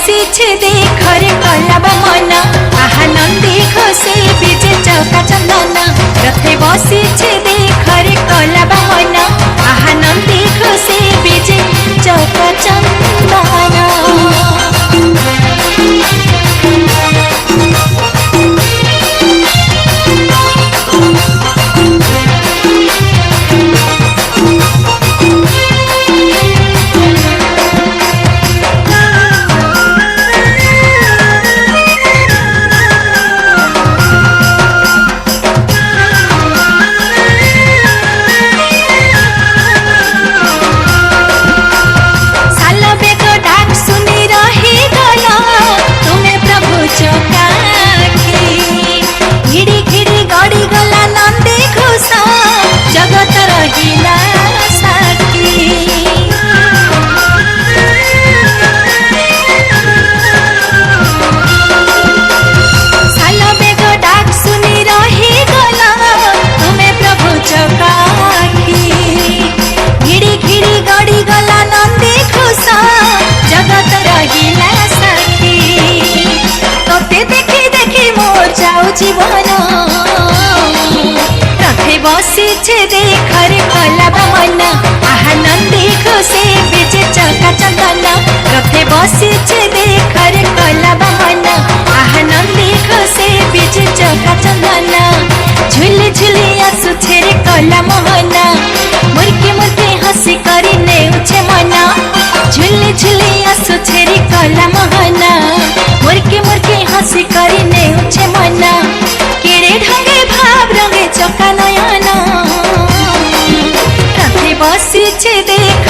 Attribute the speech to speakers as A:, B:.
A: बसीछे देखरे कलाब मन आहा नंदी घोषे बीजे चौका चंदन रथे बसीछे देखरे कलाब मन आहा नंदी घोषे बीजे चौका चंदन। जीवन रथे बसीछे देखरे कलाब मन आहा नंदी घोषे बीजे चौका चंदन रथे बसीछे देखरे कलाब मन आहा नंदी घोषे बीजे चौका चंदन। झुली झुली आसुछे रे कला मोहन मुर्के मुर्के हसी करी नेउछे मन झुली झुली आसुछे रे कला मोहन मुर्के मुर्के हसी करी नेउछे मन केड़े ढंगे भाव रंगे चौका नयन रथे बसीछे देख